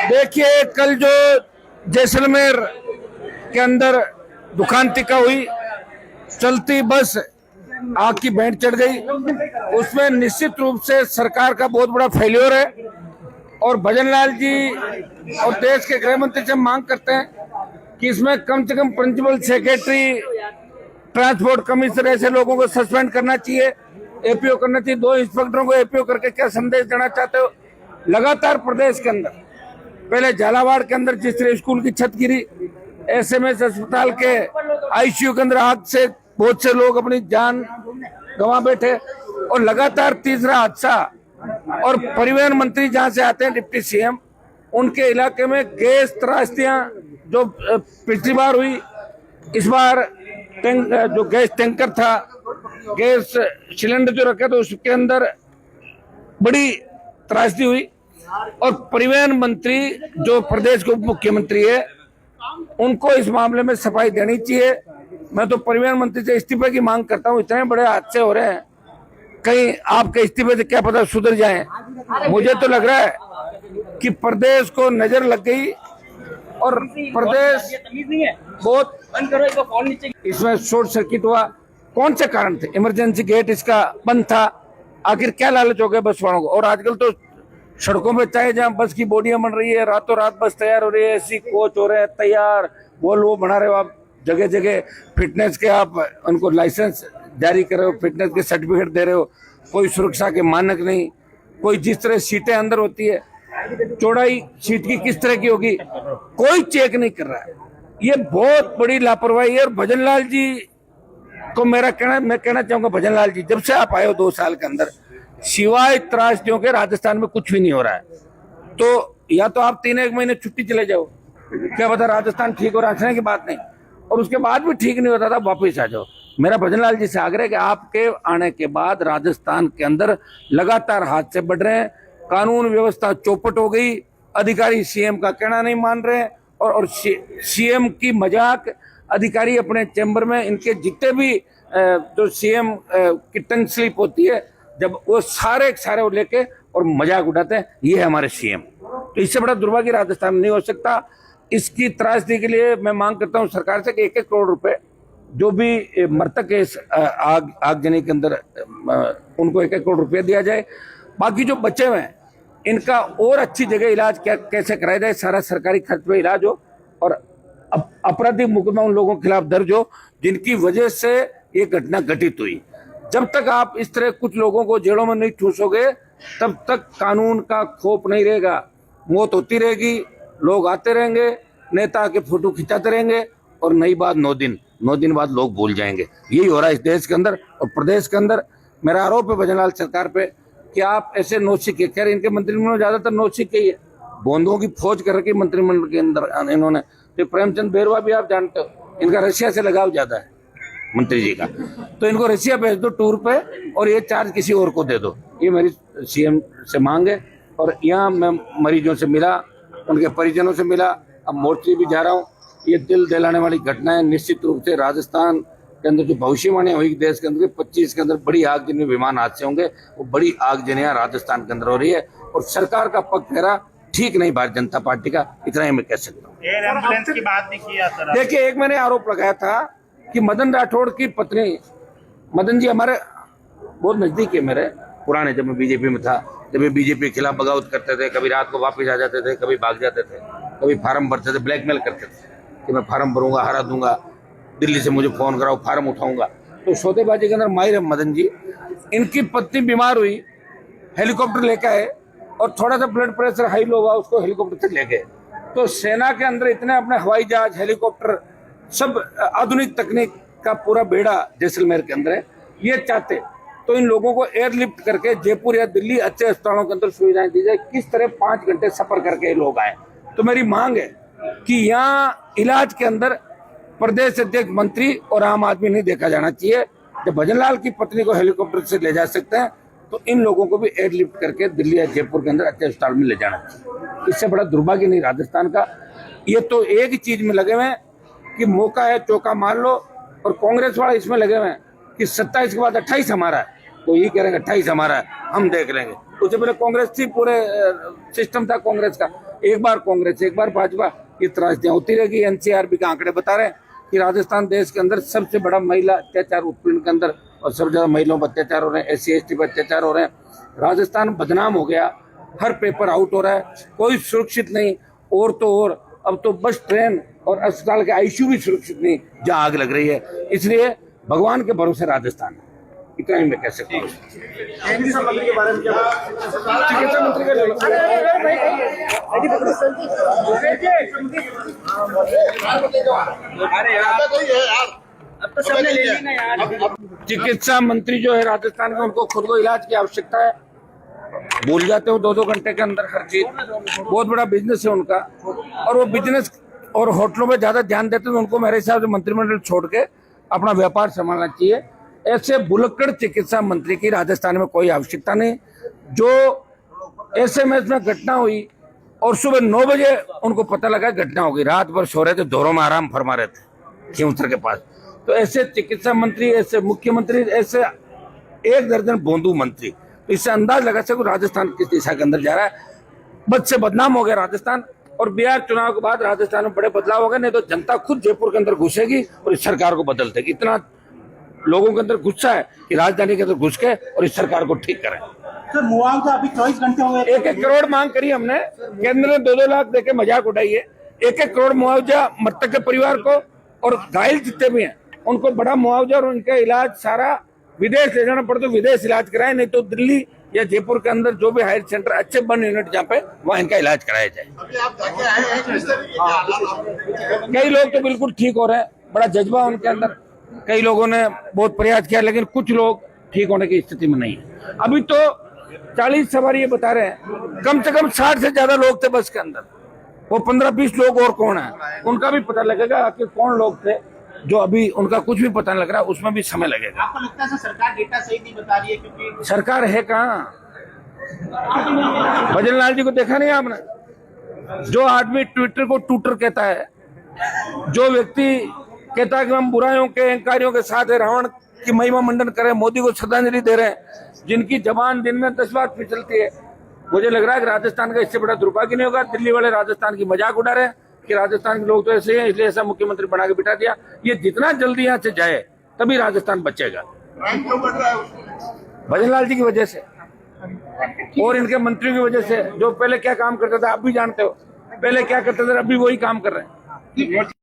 देखिए, कल जो जैसलमेर के अंदर दुकान टिका हुई, चलती बस आग की भेंट चढ़ गई, उसमें निश्चित रूप से सरकार का बहुत बड़ा फेल्योर है। और भजन लाल जी और देश के गृह मंत्री से मांग करते हैं कि इसमें कम से कम प्रिंसिपल सेक्रेटरी, ट्रांसपोर्ट कमिश्नर ऐसे लोगों को सस्पेंड करना चाहिए, एपीओ करना चाहिए। 2 इंस्पेक्टरों को एपीओ करके क्या संदेश देना चाहते हो? लगातार प्रदेश के अंदर, पहले झालावाड़ के अंदर जिस तरह स्कूल की छत गिरी, एसएमएस अस्पताल के आईसीयू के अंदर आग से बहुत से लोग अपनी जान गंवा बैठे, और लगातार तीसरा हादसा। और परिवहन मंत्री जहां से आते हैं, डिप्टी सीएम, उनके इलाके में गैस त्रासदियां जो पिछली बार हुई, इस बार जो गैस टैंकर था, गैस सिलेंडर जो रखे थे, उसके अंदर बड़ी त्रासदी हुई। और परिवहन मंत्री जो प्रदेश के उप मुख्यमंत्री है, उनको इस मामले में सफाई देनी चाहिए। मैं तो परिवहन मंत्री से इस्तीफे की मांग करता हूँ। इतने बड़े हादसे हो रहे हैं, कहीं आपके इस्तीफे से क्या पता सुधर जाए। मुझे तो लग रहा है कि प्रदेश को नजर लग गई और प्रदेश बहुत इसमें शॉर्ट सर्किट हुआ। कौन से कारण थे? इमरजेंसी गेट इसका बंद था, आखिर क्या लालच हो गया बस वालों को? और आजकल तो सड़कों पे चाहे जहाँ बस की बोडियां बन रही है, रातों रात बस तैयार हो रही है, एसी कोच हो रहे हैं तैयार, वो बना रहे हो आप, जगह जगह फिटनेस के आप उनको लाइसेंस जारी कर रहे हो, फिटनेस के सर्टिफिकेट दे रहे हो। कोई सुरक्षा के मानक नहीं, कोई जिस तरह सीटें अंदर होती है, चौड़ाई सीट की किस तरह की होगी, कोई चेक नहीं कर रहा है। ये बहुत बड़ी लापरवाही है। और भजन लाल जी को मैं कहना चाहूंगा, भजन लाल जी, जब से आप आए हो 2 साल के अंदर, सिवाय त्रासदियों के राजस्थान में कुछ भी नहीं हो रहा है। तो या तो आप 3-1 महीने छुट्टी चले जाओ, क्या पता राजस्थान ठीक हो, राजस्थान की बात नहीं, और उसके बाद भी ठीक नहीं होता था, वापिस आ जाओ। मेरा भजन लाल जी से आग्रह है कि आपके आने के बाद राजस्थान के अंदर लगातार हादसे बढ़ रहे हैं, कानून व्यवस्था चौपट हो गई, अधिकारी सीएम का कहना नहीं मान रहे हैं, और सीएम की मजाक अधिकारी अपने चैम्बर में, इनके जितने भी जो सीएम की टंग स्लिप होती है, जब वो सारे वो लेके और मजाक उड़ाते हैं, ये है हमारे सीएम। तो इससे बड़ा दुर्भाग्य राजस्थान में नहीं हो सकता। इसकी त्रासदी के लिए मैं मांग करता हूं सरकार से कि 1-1 करोड़ रुपए जो भी मृतक है इस आगजनी के अंदर, उनको 1-1 करोड़ रुपया दिया जाए। बाकी जो बचे हुए हैं, इनका और अच्छी जगह इलाज कैसे कराया जाए, सारा सरकारी खर्च पे इलाज हो, और आपराधिक मुकदमा उन लोगों के खिलाफ दर्ज हो जिनकी वजह से ये घटना घटित हुई। जब तक आप इस तरह कुछ लोगों को जेलों में नहीं ठूसोगे, तब तक कानून का खौफ नहीं रहेगा। मौत होती रहेगी, लोग आते रहेंगे, नेता के फोटो खिंचाते रहेंगे, और नई बात 9 दिन बाद लोग भूल जाएंगे। यही हो रहा है इस देश के अंदर और प्रदेश के अंदर। मेरा आरोप है भजनलाल सरकार पे कि आप ऐसे नौसिखे, खैर इनके मंत्रिमंडल में ज्यादातर नौसिखे ही है, बोंदों की फौज कर रखी मंत्रिमंडल के अंदर इन्होंने। तो प्रेमचंद बैरवा भी आप जानते हो, इनका रशिया से लगाव ज्यादा है मंत्री जी का, तो इनको रशिया भेज दो टूर पे, और ये चार्ज किसी और को दे दो। ये मेरी सीएम से मांग है। और यहाँ मैं मरीजों से मिला, उनके परिजनों से मिला, अब मोर्चे भी जा रहा हूँ। ये दिल दहलाने वाली घटना है। निश्चित रूप से राजस्थान के अंदर जो भविष्यवाणी हुई देश के अंदर 25 के अंदर बड़ी आगजनी विमान हादसे होंगे, वो बड़ी आगजनियां राजस्थान के अंदर हो रही है, और सरकार का पक्ष फेरा ठीक नहीं भारतीय जनता पार्टी का, इतना ही मैं कह सकता हूँ। एम्बुलेंस की बात भी किया सर। देखिए, एक मैंने आरोप लगाया था कि मदन राठौड़ की पत्नी, मदन जी हमारे बहुत नजदीक है, मेरे पुराने, जब मैं बीजेपी में था, जब ये बीजेपी के खिलाफ बगावत करते थे, कभी रात को वापस आ जाते थे, कभी भाग जाते थे, कभी फार्म भरते थे, ब्लैकमेल करते थे कि मैं फार्म भरूंगा, हरा दूंगा, दिल्ली से मुझे फोन कराओ, फार्म उठाऊंगा। तो सौदेबाजी के अंदर माहिर है मदन जी। इनकी पत्नी बीमार हुई, हेलीकॉप्टर लेकर आए, और थोड़ा सा ब्लड प्रेशर हाई लो हुआ, उसको हेलीकॉप्टर से ले गए। तो सेना के अंदर इतने अपने हवाई जहाज, हेलीकॉप्टर, सब आधुनिक तकनीक का पूरा बेड़ा जैसलमेर के अंदर है। ये चाहते तो इन लोगों को एयरलिफ्ट करके जयपुर या दिल्ली अच्छे अस्पतालों के अंदर सुविधाएं दी जाए। किस तरह 5 घंटे सफर करके लोग आए। तो मेरी मांग है कि यहाँ इलाज के अंदर प्रदेश अध्यक्ष, मंत्री और आम आदमी नहीं देखा जाना चाहिए। जब भजनलाल की पत्नी को हेलीकॉप्टर से ले जा सकते हैं, तो इन लोगों को भी एयरलिफ्ट करके दिल्ली या जयपुर के अंदर अच्छे अस्पताल में ले जाना चाहिए। इससे बड़ा दुर्भाग्य नहीं राजस्थान का। ये तो एक ही चीज में लगे हुए हैं कि मौका है, चौका मार लो, और कांग्रेस वाले इसमें लगे हुए हैं कि 27 के बाद 28 हमारा है, तो ये कह रहे हैं 28 हमारा है, हम देख लेंगे। उससे पहले कांग्रेस थी, पूरे सिस्टम था कांग्रेस का। एक बार कांग्रेस एक बार भाजपा, ये त्रासदियां होती रहेगी। एनसीआरबी के आंकड़े बता रहे हैं कि राजस्थान देश के अंदर सबसे बड़ा महिला अत्याचार उत्पीड़न के अंदर, और सबसे ज्यादा महिलाओं पर अत्याचार हो रहे हैं, SC ST पर अत्याचार हो रहे हैं। राजस्थान बदनाम हो गया, हर पेपर आउट हो रहा है, कोई सुरक्षित नहीं। और तो और अब तो बस ट्रेन और अस्पताल के ICU भी सुरक्षित नहीं, जहां आग लग रही है। इसलिए भगवान के भरोसे राजस्थान है, इतना ही मैं कह सकता हूँ। चिकित्सा मंत्री के बारे में क्या चिकित्सा मंत्री का चिकित्सा मंत्री जो है राजस्थान में, उनको खुद को इलाज की आवश्यकता है, भूल जाते हो 2-2 घंटे के अंदर हर चीज। बहुत बड़ा बिजनेस है उनका, और वो बिजनेस और होटलों में ज्यादा ध्यान देते हैं, तो उनको मेरे हिसाब से मंत्रिमंडल छोड़ के अपना व्यापार संभालना चाहिए। ऐसे भुलक्कड़ चिकित्सा मंत्री की राजस्थान में कोई आवश्यकता नहीं। जो SMS में घटना हुई और सुबह 9 बजे उनको पता लगा घटना होगी, रात भर सो रहे थे, दोरों में आराम फरमा रहे थे खींवसर के पास। तो ऐसे चिकित्सा मंत्री, ऐसे मुख्यमंत्री, ऐसे 1 दर्जन बोंदू मंत्री, तो इससे अंदाज लगा सको राजस्थान किस दिशा के अंदर जा रहा है। बद से बदनाम हो गया राजस्थान, और बिहार चुनाव के बाद राजस्थान में बड़े बदलाव हो गए। नहीं तो जनता खुद जयपुर के अंदर घुसेगी और इस सरकार को बदल देगी। इतना लोगों के अंदर गुस्सा है कि राजधानी के अंदर घुस के और इस सरकार को ठीक करें। सर मुआवजा अभी 24 घंटे हो गए, 1-1 करोड़ मांग करी हमने, केंद्र ने 2-2 लाख देके मजाक उठाई है। 1-1 करोड़ मुआवजा मृतक के परिवार को, और घायल जितने भी हैं उनको बड़ा मुआवजा, और उनका इलाज सारा विदेश ले जाना पड़े तो विदेश इलाज कराए, नहीं तो दिल्ली या जयपुर के अंदर जो भी हायर सेंटर अच्छे बन यूनिट जहाँ पे, वहाँ इनका इलाज कराया जाए। कई लोग तो बिल्कुल ठीक हो रहे हैं, बड़ा जज्बा उनके अंदर, कई लोगों ने बहुत प्रयास किया, लेकिन कुछ लोग ठीक होने की स्थिति में नहीं है। अभी तो 40 सवारी ये बता रहे हैं, कम से कम 60 से ज्यादा लोग थे बस के अंदर। वो 15-20 लोग और कौन है, उनका भी पता लगेगा कि कौन लोग थे, जो अभी उनका कुछ भी पता नहीं लग रहा, उसमें भी समय लगेगा। आपको लगता है सरकार डेटा सही नहीं बता रही है? क्योंकि सरकार है कहाँ? भजन लाल जी को देखा नहीं आपने? जो आदमी ट्विटर को टूटर कहता है, जो व्यक्ति कहता है कि हम बुराइयों के अहंकारियों के साथ है, रावण की महिमा मंडन करें, मोदी को श्रद्धांजलि दे रहे हैं, जिनकी जबान दिन में 10 बार फिसलती है। मुझे लग रहा है कि राजस्थान का इससे बड़ा दुर्भाग्य नहीं होगा। दिल्ली वाले राजस्थान की मजाक उड़ा रहे हैं कि राजस्थान के लोग तो ऐसे हैं, इसलिए ऐसा मुख्यमंत्री बना के बिठा दिया। ये जितना जल्दी यहाँ से जाए तभी राजस्थान बचेगा, भजन लाल जी की वजह से और इनके मंत्रियों की वजह से। जो पहले क्या काम करता था आप भी जानते हो, पहले क्या करते थे, अभी वही काम कर रहे हैं।